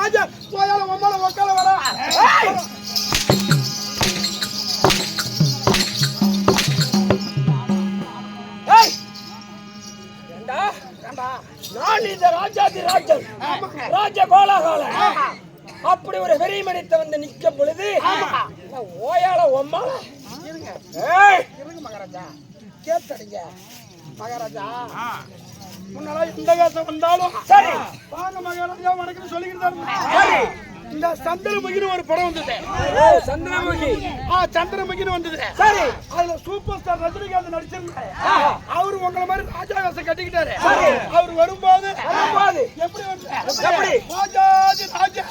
ராஜா போயால உம்மால உக்கால வரா. நான் இந்த ராஜாதி ராஜன் ராஜ கோலாகால அப்படி ஒரு வெறி மனித வந்து நிக்க பொழுது ஓயால ஒம்மால இருங்க இருங்க மகாராஜா கேட்டடிங்க மகாராஜா முன்னால இந்த காசம் வந்தாலும் சரி வாங்க மகாராஜா வணக்கம் சொல்லிக்கிட்டு இந்த சந்திரமுகின்னு ஒரு படம் வந்தது. சந்திரமுகி சந்திரமுகின்னு வந்தது. சரி அதுல சூப்பர் ஸ்டார் ரஜினிகாந்த் நடிச்சிருந்தாரு. அவரு உங்களை மாதிரி ராஜா வேஷம் கட்டிக்கிட்டாரு. அவர் வரும்போது எப்படி எப்படி ராஜாதி ராஜா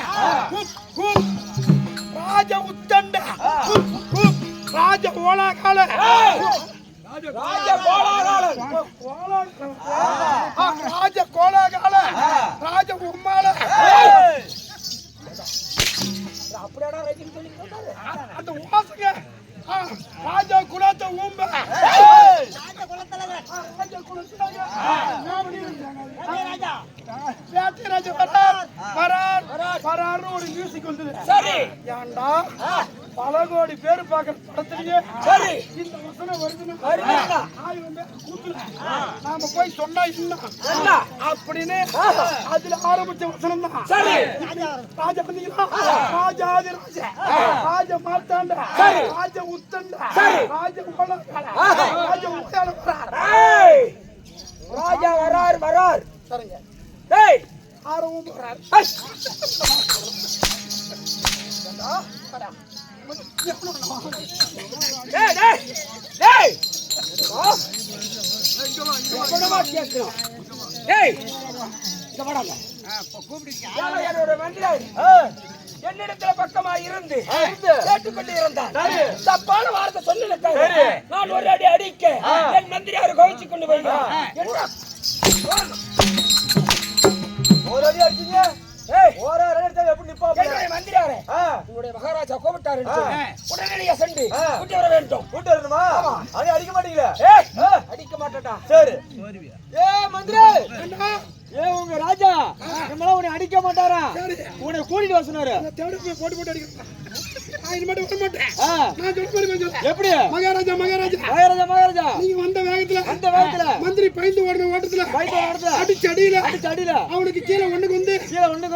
ராஜ உத்தண்ட ராஜ ஓலாகால ராஜ கோலாகால ராஜ கோலாகால ராஜ உம்மால அப்படியாடா ரஜினி சொல்லி அந்த வாசங்க ராஜா குலத்த ஊம்ப ராஜா குலத்தலங்க ராஜா ராஜா வரார் ஒரு மியூசிக் வந்தது. சரி ஏண்டா பல கோடி பேர் பாக்குற படத்துலயே சரி இந்த வசனம் வருதுன்னா நாம போய் சொன்னா என்ன அப்படின்னு அதுல ஆரம்பிச்ச வசனம் தான். சரி ராஜா பண்ணீங்களா ராஜாதி ராஜா ராஜ மார்த்தாண்ட ராஜ உத்தண்ட ராஜ ராஜ உத்தால ராஜா வரார் சரிங்க டேய் ஆரவும் வரார். டேய் டேய் டேய் எவ்வளவா கேக்குறோம். டேய் இங்க வாடா. கூப்பிடுங்க மந்திரி என்னிடத்துல பக்கமா இருந்து கேட்டுக்கொண்டு இருந்தான். தப்பான வார்த்தை சொல்லிருக்காரு. நான் ஒரு அடி அடிக்க என் மந்திரியார் கோவிச்சு கொண்டு போய்கிறான். ஒரு அடி அடிச்சீங்க எப்படி நிப்பா மந்திரியாரே உங்களுடைய மகாராஜா கோபிட்டாரு உடனடியா சென்று கூட்டி வர வேண்டும். கூட்டி வரணுமா? அடிக்க மாட்டீங்களா? அடிக்க மாட்டேடா. சரி மந்திரி உங்க ராஜா நம்மள உன்னை அடிக்க மாட்டாரா? உன்னை கூட்டிட்டு வர சொன்னாரு. போட்டு அடிக்கிறேன் எப்படி மகாராஜா நீங்க வந்த வேகத்துல மந்திரி பயந்து ஓடுற ஓட்டத்துல அடிச்சு அடியில அவனுக்கு கீழே ஒண்ணுக்கு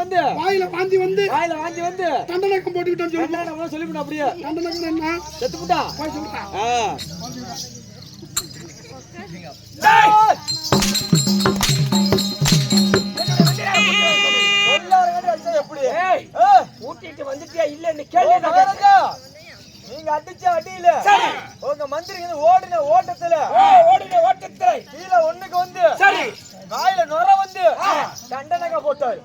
வந்து வாயில வாந்தி வந்து தண்டனக்கம் போட்டுக்கிட்டோம் சொல்லிவிடும். அப்படியே தண்டனக்கம் என்ன செத்துக்கிட்டா கூட்டிட்டு வந்துட்டியா இல்லன்னு கேள்வி. நீங்க அடிச்ச அடியில உங்க மந்திரி ஓடின ஓட்டத்துல கீழே ஒண்ணுக்கு வந்து சரி வாயில நுர வந்து தண்டனக போட்டாரு.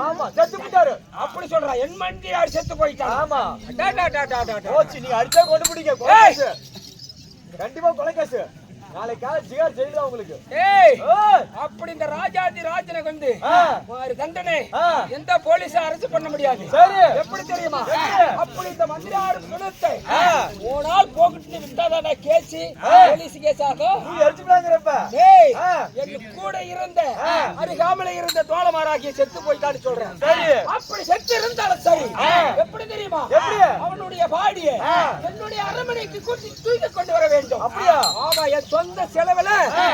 ஆமா செத்து போயிட்டாரு. அப்படி சொல்றா என் மந்திரியார் செத்து போயிட்டாரு. ஆமா போச்சு. நீங்க அடிச்சா கொண்டு பிடிக்க கண்டிப்பா கொலைக்காசு நாளைக்கு காலை ஜிகார் செய்யலாம் உங்களுக்கு. அப்படி இந்த ராஜாதி ராஜனை வந்து தண்டனை எந்த போலீஸ அரசு பண்ண முடியாது. எப்படி தெரியுமா? அப்படி இந்த மந்திரியார் குணத்தை ஓனால் போக்கிட்டு விட்டாதான கேசி போலீஸ் கேஸ் ஆகும். என் கூட இருந்த அருகாமல இருந்த தோழமாராகிய செத்து போயிட்டான்னு சொல்றேன். அப்படி செத்து இருந்தாலும் சரி எப்படி தெரியுமா? அவனுடைய பாடியை என்னுடைய அரண்மனைக்கு கூட்டி தூக்கி கொண்டு வர வேண்டும். அப்படியா? ஆமா என் சொந்த செலவுல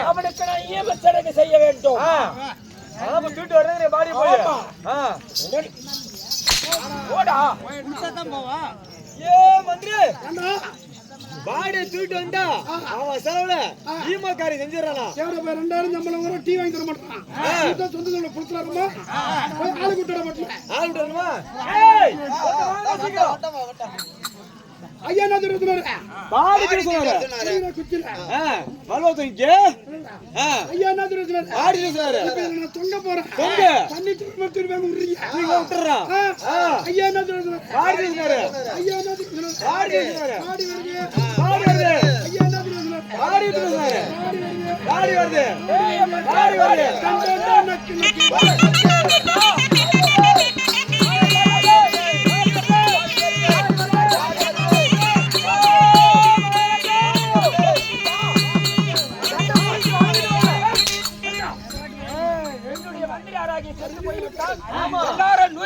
அவனுக்கு நான் ஈமச்சடங்கு செய்ய வேண்டும். தூட்டு வர்றது பாடி போய் ஓடா மந்திரி பாடி தூட்டு வந்தா அவன் செலவுல ஈமக்காரி செஞ்சிடறானா? 2000 சம்பளம் வரும் டீ வாங்கி தர மாட்டான். சொந்த சொல்ல புடிச்சலாமா ஆளு கூட்டட மாட்டேன். ஆளு கூட்டணுமா? ஐயா என்ன சொல்றாரு? பாடி பேசுறாரு. குச்சில வலோதங்க ஐயா என்ன சொல்றாரு? பாடி பேசுறாரு. நான் தொங்க போறேன். தொங்க தண்ணி திரும்ப உறியா. நீங்க விட்டுறா. ஐயா என்ன சொல்றாரு? பாடி பேசுறாரு. ஐயா என்ன சொல்றாரு? பாடி பேசுறாரு. பாடி வருது. பாடி வருது. ஐயா என்ன சொல்றாரு? பாடி பேசுறாரு. பாடி வருது. பாடி வருது. எல்லாரும்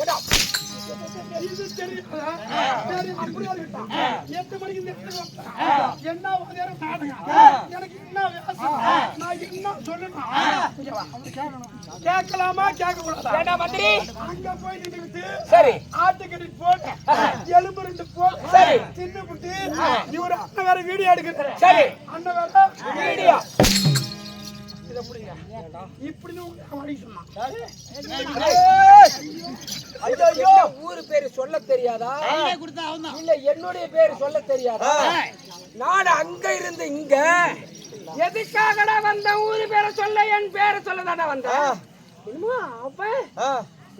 இது தெரியாதா? சரி, அப்படியே இருக்கட்டும். 8 மணிக்கு இந்த இடத்துக்கு வந்தேன். என்ன வாத்தியார் நாடகம்? எனக்கு என்ன வேஷம்? நான் என்ன சொல்லணும்? இங்க வா, அவனுக்கு கேட்கணும். கேட்கலாமா கேட்கக்கூடாதா? ஏண்டா மந்திரி? அங்க போய் நின்னுக்கிட்டு சரி ஆட்டுக்கறி போட்டு எலும்பு 2 போட்டு சரி தின்னு புட்டு இவரு அண்ணன் வேற வீடியோ எடுக்கிறாரு. சரி அண்ணன் வேற வீடியோ இத புடிங்க. இப்படின்னு அவன் சொன்னான். ஐயோ ஊரு பேரு சொல்ல தெரியாதா? இல்ல என்னுடைய பேரு சொல்ல தெரியாதா? நான் அங்க இருந்து இங்க எதுக்காகடா வந்த? ஊரு பேரை சொல்ல என் பேரை சொல்லதாடா வந்த. என்னமோ அப்ப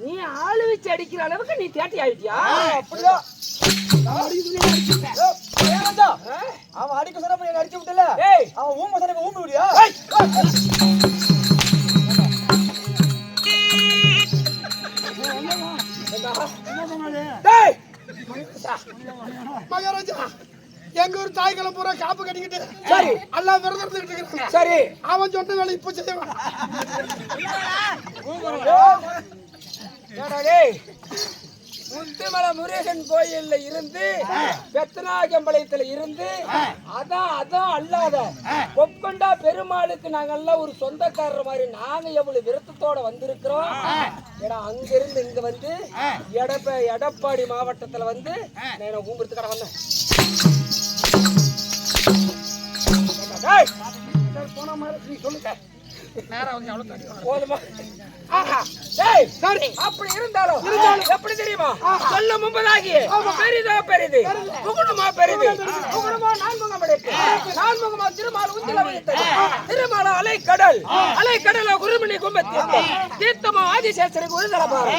நீ ஆளு வச்சு அடிக்கிற அளவுக்கு நீ தேட்டி ஆயிட்டியா? அப்படிதான் அவன் அடிக்க சொன்ன அடிச்சு விட்டல. அவன் ஊம்ப சொன்ன ஊம்பி விடியா? மகாராஜா எங்க ஒரு தாய்களம் பூரா காப்பு கட்டிக்கிட்டு சரி எல்லாம் விரதம் இருந்துகிட்டு இருக்காங்க. சரி அவன் சொன்ன வேலை இப்ப செய்வான். முத்துமலை முருகன் கோயில்ல இருந்து பெத்தனாகம்பாளையத்துல இருந்து அதான் அல்லாத பொக்கொண்டா பெருமாளுக்கு நாங்கெல்லாம் ஒரு சொந்தக்காரர் மாதிரி நாங்க எவ்வளவு விருத்தத்தோட வந்திருக்கிறோம். ஏன்னா அங்க இருந்து இங்க வந்து எடப்பாடி மாவட்டத்துல வந்து நான் ஊம்புறது கடை வந்தேன். போன மாதிரி சொல்லுங்க. நேரா வந்து அவ்வளவு தண்ணி போதுமா? சரி அப்படி இருந்தாலும் எப்படி தெரியுமா? சொல்ல முன்பதாகி பெரிதோ பெரிது புகழுமா பெரிது புகழுமா நான்முகமா திருமால் உச்சில வைத்தது திருமால அலைக்கடல குருமணி கும்பத்தி தீர்த்தமா ஆதிசேஷனுக்கு உருதலபாரு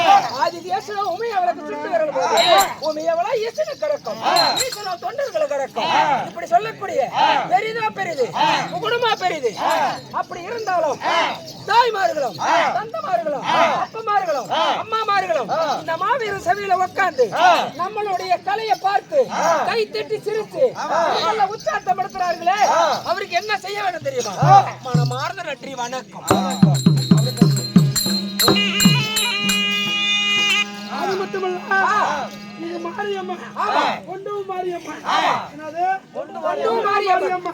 ஆதிசேஷன உமையவளுக்கு சுட்டு விரல் போது உமையவள ஈசனு கிடக்கும் ஈசன தொண்டர்களை கிடக்கும். இப்படி சொல்லக்கூடிய பெரிதோ பெரிது புகழுமா பெரிது. அப்படி இருந்தாலும் தாய்மார்களும் தந்தமார்களும் அப்பமார்களும் அம்மாமார்களும் இந்த மாவீரன் சபையில உட்கார்ந்து நம்மளுடைய கலையை பார்த்து கை தட்டி சிரித்து உற்சாகத்தை படுத்துறார்களே அவருக்கு என்ன செய்ய வேண்டும் தெரியுமா? மனமார்ந்த நன்றி வணக்கம். அது மட்டுமல்ல இது மாரியம்மா கொண்டு மாரியம்மா என்னது கொண்டு மாரியம்மா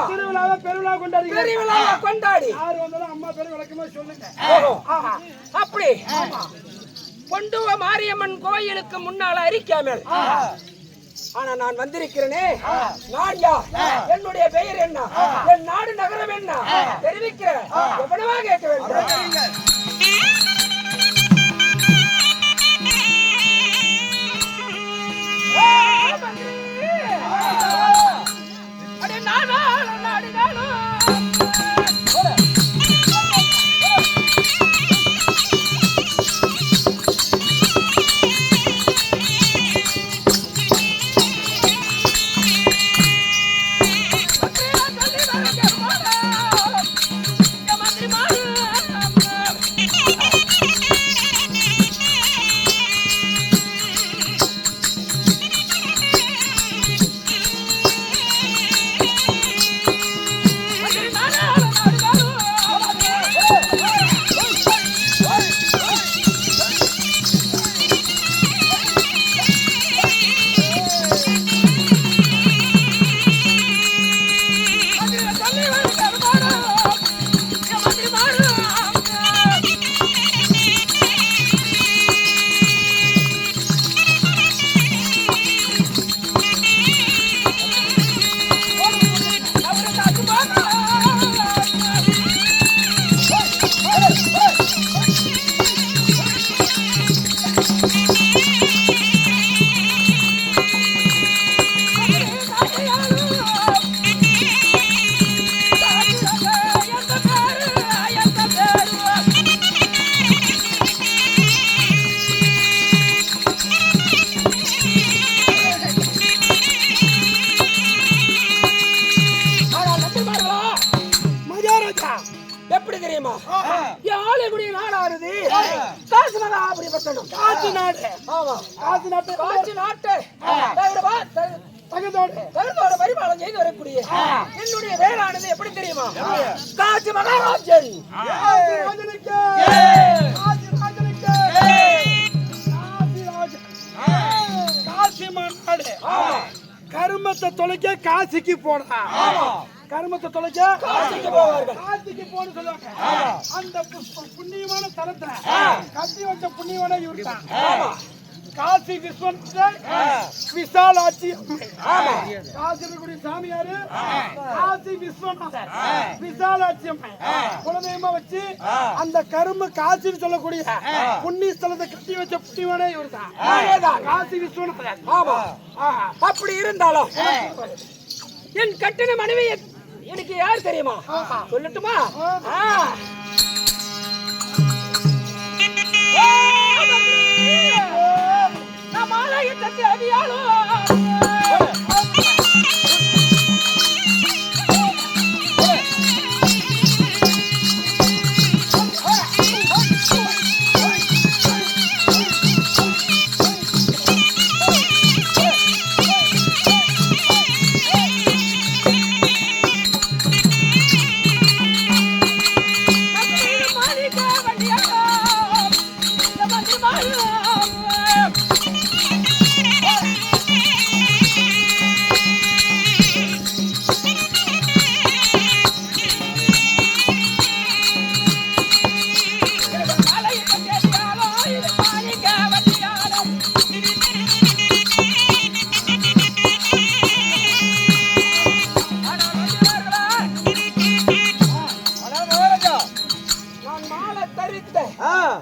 திருவிழாவை பெருவிழா கொண்டாடி யார் வந்தாலும் அம்மா பேரு விளக்கமா சொல்லுங்க. அப்படி கொண்டுவ மாரியம்மன் கோயிலுக்கு முன்னால அறிக்காமல் ஆனா நான் வந்திருக்கிறேனே நான் யார்? என்னுடைய பெயர் என்ன? என் நாடு நகரம் என்ன? தெரிவிக்கிற எவ்வளவா கேட்க வேண்டும். எப்படி தெரியுமா? ஆலயக்குடி நாடாருது காசு நாடு. அப்படி பட்டணும் காசு நாடு. ஆமா காசு நாட்டு தகுந்தோட பரிபாலம் செய்து வரக்கூடிய என்னுடைய வேளானது எப்படி தெரியுமா? காசி மகாராஜன் கருமத்தை தொலைக்க காசிக்கு போனா கருமத்தை தொலைக்க காசிக்கு போவார்கள். காசிக்கு போன்னு சொல்லுவாங்க. அந்த புண்ணியமான தலத்துல கட்டி வச்ச புண்ணியமான இவர் தான். காசி விஸ்வநாதர் விசாலாட்சி அம்மை. காசி இருக்கக்கூடிய சாமியாரு காசி விஸ்வநாதர் விசாலாட்சி அம்மை குலதெய்வமா வச்சு அந்த கரும்பு காசின்னு சொல்லக்கூடிய புண்ணிய ஸ்தலத்தை கட்டி வச்ச புண்ணியமான இவர் தான் காசி விஸ்வநாதர். ஆமா. அப்படி இருந்தாலும் என் கட்டின மனைவி எனக்கு யார் தெரியுமா? சொல்லட்டுமா?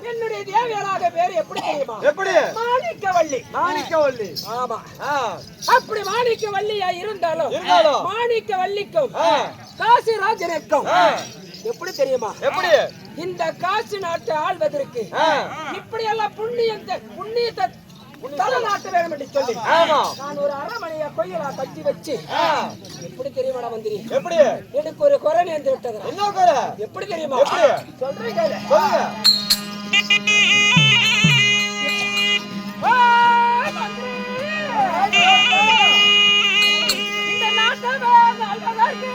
என்னுடைய தேவியராக பேர் எப்படி தெரியுமா? எப்படி? மாணிக்கவள்ளி. மாணிக்கவள்ளி. ஆமா. அப்படி மாணிக்கவள்ளியா இருந்தாலும் மாணிக்கவள்ளிக்கும் காசிராஜனுக்கும் எப்படி தெரியுமா? எப்படி? இந்த காசி நாட்டை ஆள்வதற்கு இப்படி எல்லாம் புண்ணியத்தை நாட்டு வேணும் என்று சொல்லி நான் ஒரு அரமனைய கொய்யலா கட்டி வச்சு எப்படி தெரியுமா மந்திரி? எப்படி? எனக்கு ஒரு குறை நேர்ந்து விட்டது. என்ன குறை? எப்படி தெரியுமா? சொல்றேன். இந்த நாட்டை ஆள்வதற்கு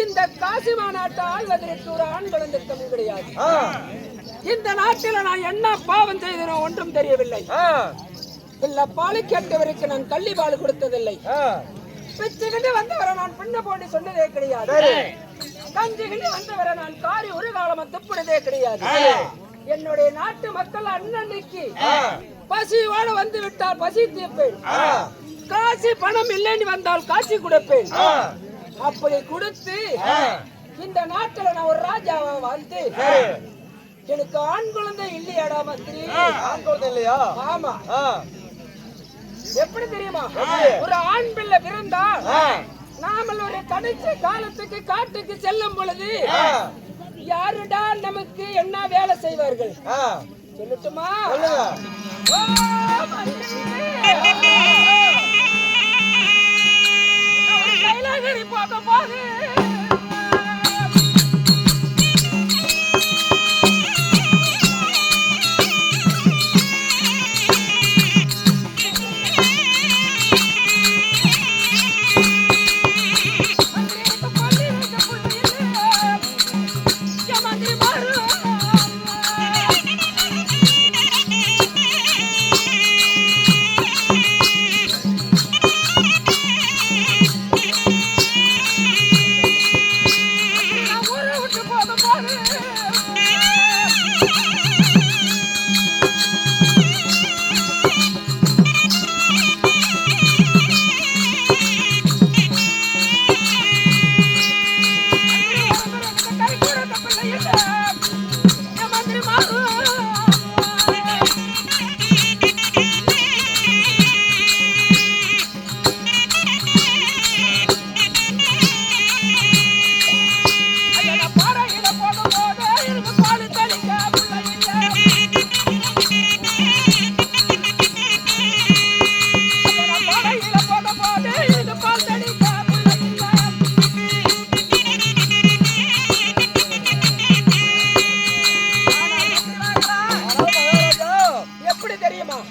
இந்த காசி மாநாட்டை ஆள்வதற்கு ஒரு ஆண் குழந்தை தமிழ் கிடையாது. இந்த நாட்டில் நான் என்ன பாவம் செய்தனோ ஒன்றும் தெரியவில்லை. இல்ல பாலு கேட்டவருக்கு நான் கள்ளி பால் கொடுத்ததில்லை. பிச்சுகிட்டு வந்தவரை நான் பின்ன போட்டு சொன்னதே கிடையாது. கஞ்சிகிட்டு வந்தவரை நான் காரி ஒரு காலம் துப்புனதே கிடையாது. என்னுடைய நாட்டு மக்கள் அன்னன்னைக்கு பசியோடு வந்து விட்டால் பசி தீர்ப்பேன். காசி பணம் இல்லைன்னு வந்தால் காசி கொடுப்பேன். அப்படி கொடுத்து இந்த நாட்டில் நான் ஒரு ராஜாவா வந்து எனக்கு ஆண் குழந்தை இல்லையாடா மந்திரி? ஆண் குழந்தை இல்லையா? ஆமா. எப்படி தெரியுமா? ஒரு ஆண் பிள்ளை பிறந்தால் நாமல் ஒரு கடைசி காலத்துக்கு காட்டுக்கு செல்லும் பொழுது யாருடா நமக்கு என்ன வேலை செய்வார்கள் சொல்லட்டுமா? கைலாகிரி போக போது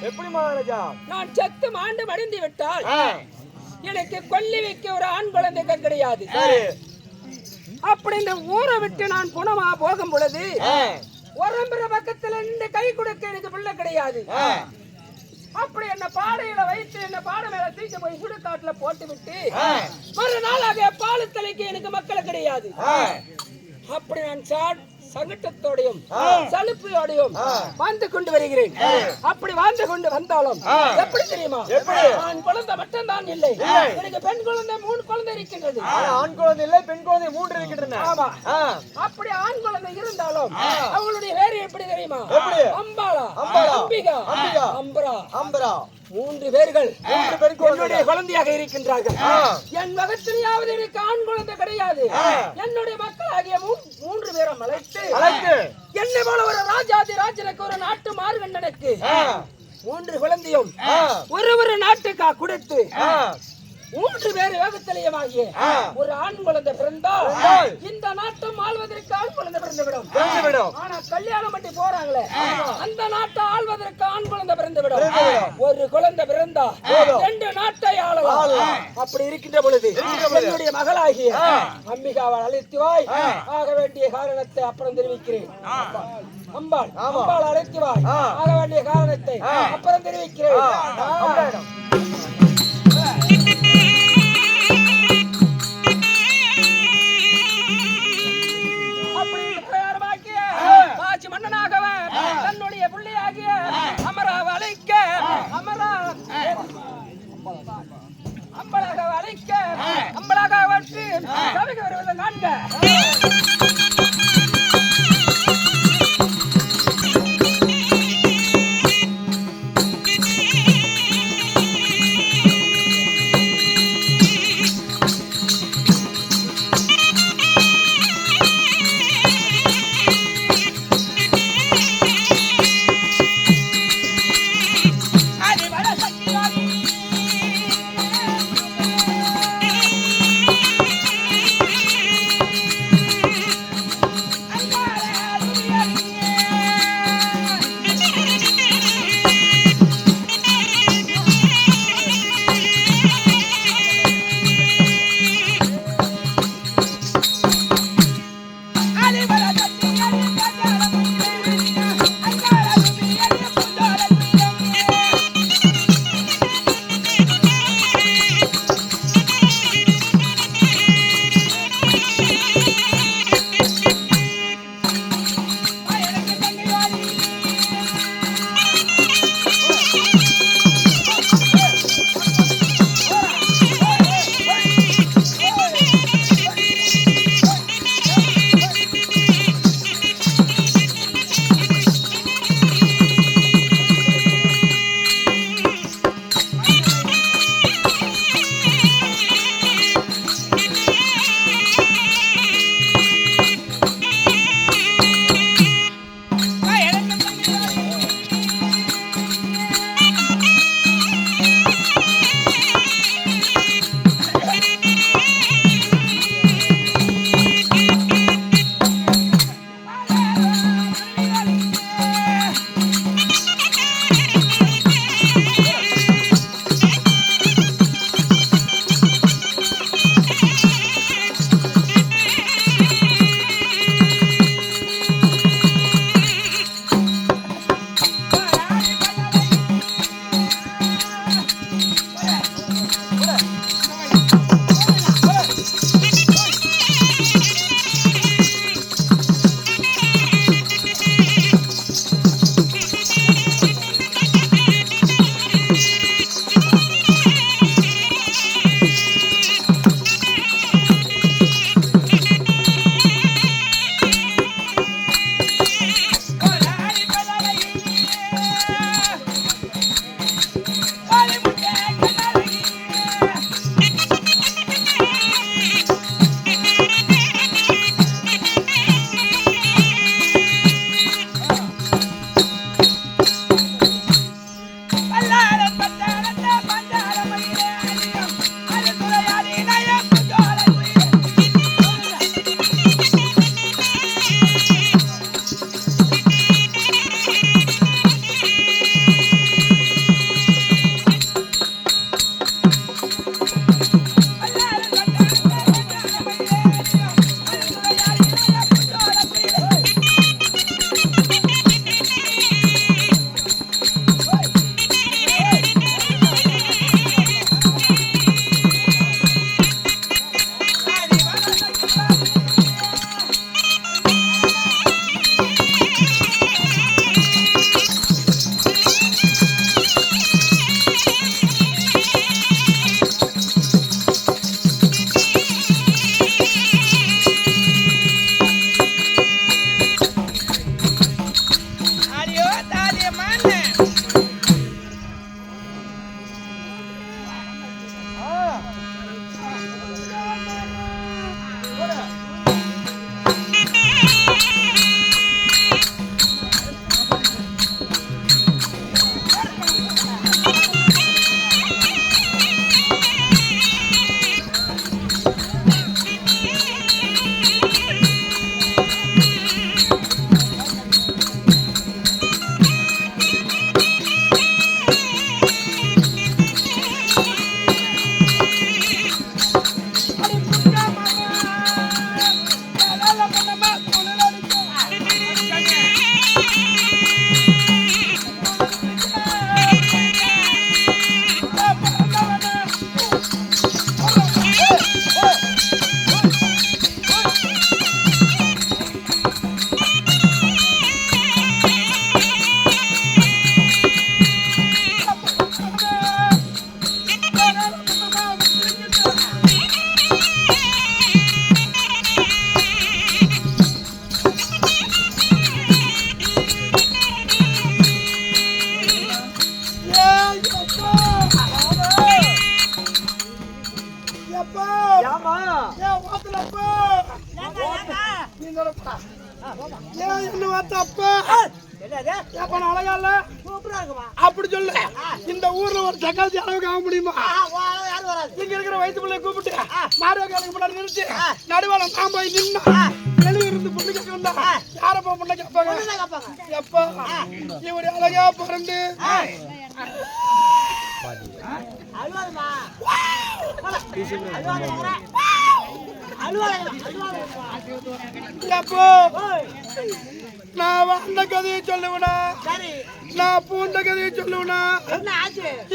எப்படி மகாராஜா? நான் செத்து மாண்டு மடிந்து விட்டால் எனக்கு கொல்லி வைக்க ஒரு ஆண் குழந்தைகள் கிடையாது. அப்படி இந்த ஊரை விட்டு நான் குணமா போகும் பொழுது உரம்புற பக்கத்துல நின்று கை கொடுக்க எனக்கு பிள்ளை கிடையாது. அப்படி என்ன பாடையில வைத்து என்ன பாடை மேல தூக்கி போய் சுடுகாட்டுல போட்டு விட்டு மறுநாளாக பாலு தலைக்கு எனக்கு மக்கள் கிடையாது. அப்படி நான் சங்கட்டத்தோடையும் சலுப்பையோடையும் வாழ்ந்து கொண்டு வருகிறேன். அப்படி வாழ்ந்து கொண்டு வந்தாலும் எப்படி தெரியுமா, ஆண் குழந்தை மட்டும்தான் இல்லை, எனக்கு பெண் குழந்தை 3 குழந்தை இருக்கின்றது. ஆண் குழந்தை இல்லை, பெண் குழந்தை 3 இருக்கின்றன. ஆமா. அப்படி ஆண் குழந்தை இருந்தாலும் அவங்களுடைய பேரு எப்படி தெரியுமா, அம்பாளா, அம்பிகா, அம்பரா 3 பேர்கள் என்னுடைய குழந்தையாக இருக்கின்றார்கள். என் மகத்திலேயாவது எனக்கு ஆண் குழந்தை கிடையாது. என்னுடைய மக்களாகிய 3 பேரும் அழைத்து என்னை போல ஒரு ராஜாதி ராஜனுக்கு ஒரு நாட்டு மார்கண்டனுக்கு 3 குழந்தையும் ஒரு நாட்டுக்கா கொடுத்து 3 பேர் யோகத்திலேயமாகிய ஒரு ஆண் குழந்தை பிறந்தால் இந்த நாட்டம் ஆள்வதற்கு ஆண் குழந்தை பிறந்துவிடும். ஆனா கல்யாணம் பண்ணி போறாங்களே அந்த நாட்டை ஆள்வதற்கு ஆண் குழந்தை பிறந்துவிடும். ஒரு குழந்தை பிறந்தா 2 நாட்டை ஆளலாம். அப்படி இருக்கின்ற பொழுது என்னுடைய மகளாகிய அம்பிகாவை அழைத்துவாய், ஆக வேண்டிய காரணத்தை அப்புறம் தெரிவிக்கிறேன். அம்பாள் அழைத்துவாய், ஆக வேண்டிய காரணத்தை அப்புறம் தெரிவிக்கிறேன். மன்னனாகவன் தன்னுடைய பிள்ளையாகிய அமராவை அழைக்க அம்பளாக அழைக்க அம்பளாக வச்சு சபைக்கு வருவதை காண்க. ஏன் என்ன வார்த்தை அப்பா என்னது அப்ப நான் அழகா இல்ல சூப்பரா இருக்குமா அப்படி சொல்லு இந்த ஊர்ல ஒரு சக்காத்தி அளவுக்கு ஆக முடியுமா யாரும் வராது இங்க இருக்கிற வயிற்று பிள்ளை கூப்பிட்டு மாரியக்காலுக்கு முன்னாடி நிறுத்தி நடுவால நான் போய் நின்னா வெளியே இருந்து பொண்ணு கேட்க வந்தா யாரப்பா பொண்ணை கேட்பாங்க எப்பா இவரு அழகா பிறந்து அழுவாதுமா எப்போ நான் வந்த கதையை சொல்லுவேனா நான் பூந்த கதையை சொல்லுவேனா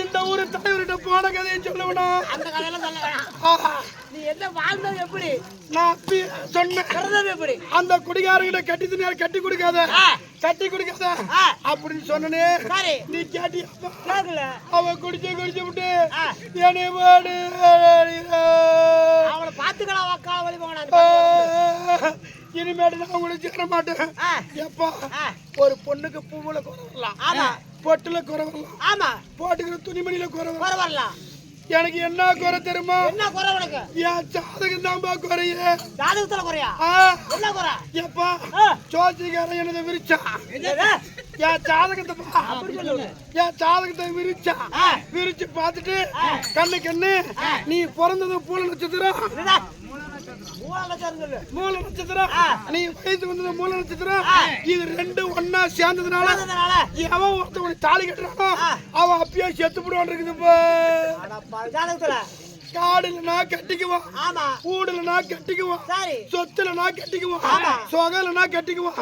இந்த ஊரு தலைவர்கிட்ட போன கதையை சொல்லுவேனா அந்த கதையெல்லாம் சொல்ல வேணாம் நீ என்ன வாழ்ந்தது எப்படி நான் சொன்னேன் எப்படி அந்த குடிகாரங்கிட்ட கட்டி துணியார் கட்டி கொடுக்காத அப்படின்னு சொன்னனே நீ கேட்டி அவ குடிச்சு விட்டு என்னை பாடு அவளை பாத்துக்கலாம் வாக்கா வழி இனிமேட்டு நான் உங்களுக்கு சேர மாட்டேன் எப்பா ஒரு பொண்ணுக்கு பூவுல குறை வரலாம் பொட்டுல குறை வரலாம் ஆமா போட்டுக்கிற துணிமணியில குறை வரலாம் எனக்கு என்ன குறை தெரியுமா என்ன குறை உனக்கு என் ஜாதகம் தான்பா குறைய ஜாதகத்துல குறையா என்ன குறை எப்பா ஜோசிகாரன் என்னதை விரிச்சான் என் ஜாதகத்தை விரிச்சு பார்த்துட்டு கண்ணு நீ பிறந்தது பூல நட்சத்திரம் மூல நட்சத்திரம் நீ வயசு வந்தது மூல நட்சத்திரம் இது ரெண்டு ஒன்னா சேர்ந்ததுனால அவன் ஒருத்தவன் தாலி கட்டுறானோ அவன் அப்பயே செத்து போடுவான் இருக்குதுப்பா காடுலனா கட்டிக்குவான் கூடுலனா கட்டிக்குவான் சொத்துலனா கட்டிக்குவான் சொகலனா கட்டிக்குவான்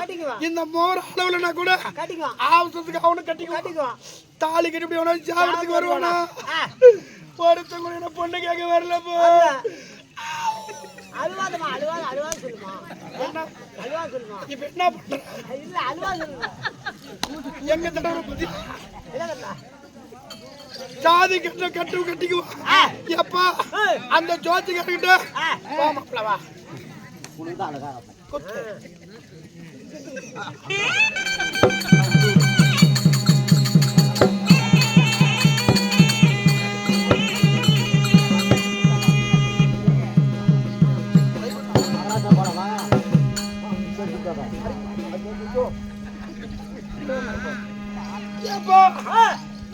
இந்த மோர அளவுலனா கூட ஆவசத்துக்கு அவனு கட்டிக்குவான் தாலி கட்டி அவன சாவறதுக்கு வருவானா ஒருத்தவங்க என்ன பொண்ணு கேட்க வரலப்போ இப்ப என்ன பண்ற எங்க தடவை பத்தி சாதி கட்டிக்குவான் எப்பா அந்த ஜோதிகாரங்கிட்ட மாப்பிளவா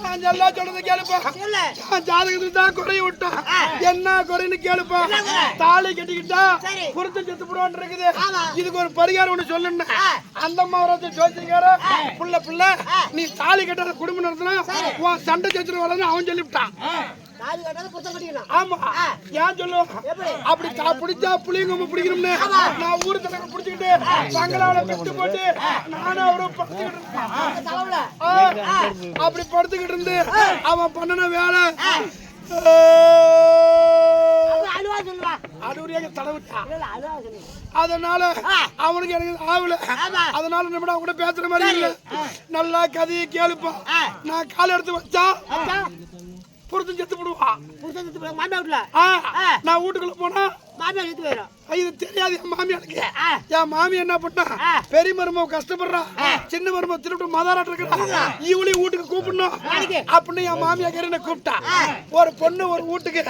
நான் எல்லாம் சொல்றது கேளுப்பா ஜாதகத்துக்கு தான் குறைய விட்டான் என்ன குறைன்னு கேளுப்பா தாலி கட்டிக்கிட்டா புரித்து செத்து போடுவான் இருக்குது இதுக்கு ஒரு பரிகாரம் ஒண்ணு சொல்லணும் அந்த அம்மா ஜோசிக்கார புள்ள நீ தாலி கட்டாத குடும்பம் நடத்தினா உன் சண்டை சச்சுரு வளர்ந்து அவன் சொல்லிவிட்டான் ஆமா ஏன் சொல்லுவான் அப்படி பிடிச்சா புளியங்க பிடிக்கணும்னு நான் ஊரு தலைவர் பிடிச்சுக்கிட்டு பங்களாவில பெட்டு போட்டு நானும் அவரும் அப்படி படுத்துக்கிட்டு இருந்து அவன் பண்ணன வேலை அதனால அவனுக்கு எனக்கு ஆகல அதனால நம்ம கூட பேசுற மாதிரி இல்ல நல்லா கதையை கேளுப்பா நான் கால எடுத்து வச்சா புருஷன் செத்து போடுவான் நான் வீட்டுக்குள்ள போனா மாமியார் செத்து போயிடும் இது தெரியாது என் மாமியாருக்கு என் மாமி என்ன பண்ணா பெரிய மருமக கஷ்டப்படுறா சின்ன மருமக திருட்டு மதாராட்டு இருக்கிறா இவளையும் வீட்டுக்கு கூப்பிடணும் அப்படின்னு என் மாமியார் என்ன கூப்பிட்டா ஒரு பொண்ணு ஒரு வீட்டுக்கு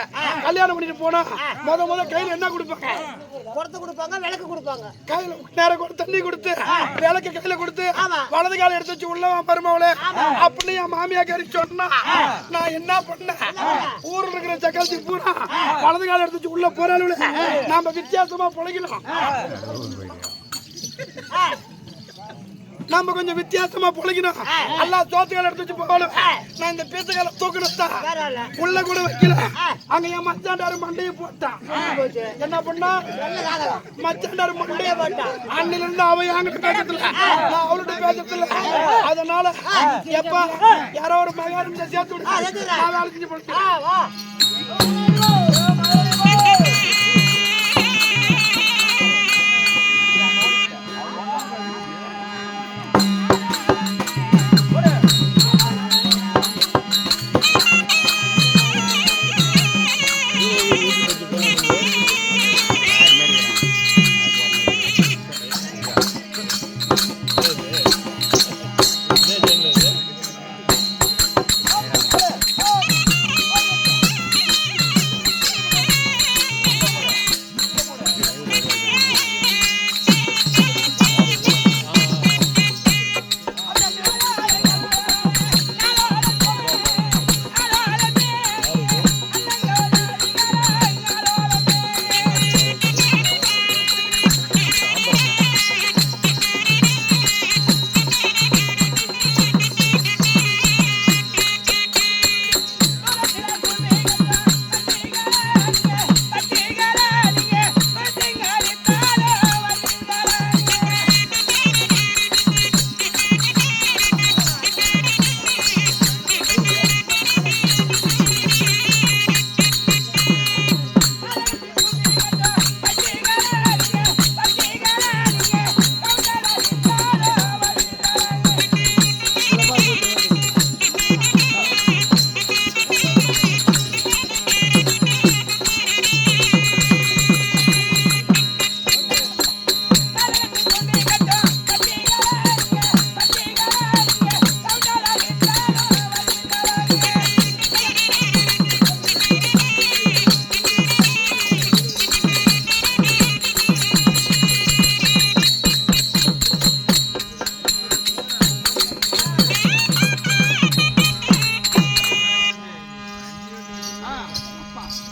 கல்யாணம் பண்ணிட்டு போனா முத கையில என்ன கொடுப்பாங்க விளக்கு கொடுப்பாங்க கையில நேரம் கொடுத்து தண்ணி கொடுத்து விளக்கு கையில கொடுத்து வலது கால எடுத்து வச்சு உள்ள மருமவளே அப்படின்னு என் மாமியார் சொன்னா நான் என்ன பண்ணேன் ஊர்ல இருக்கிற சக்காலத்துக்கு பூரா வலது கால எடுத்து வச்சு உள்ள போறாள் நாம வித்தியாசமா பொழைக்கலாம் நாம கொஞ்சம் வித்தியாசமா பொழைக்கணும் எல்லா சோத்துக்கால எடுத்து வச்சு போகணும் நான் இந்த பீசக்கால தூக்கணும் உள்ள கூட வைக்கல அங்க என் மச்சாண்டாரு மண்டையை போட்டான் என்ன பண்ணா மச்சாண்டாரு மண்டையை போட்டான் அண்ணில இருந்து அவ என்கிட்ட பேசத்துல நான் அவள்கிட்ட பேசத்துல அதனால எப்ப யாரோ ஒரு மகாரம் சேர்த்து விடு நான் வேலை செஞ்சு போட்டேன்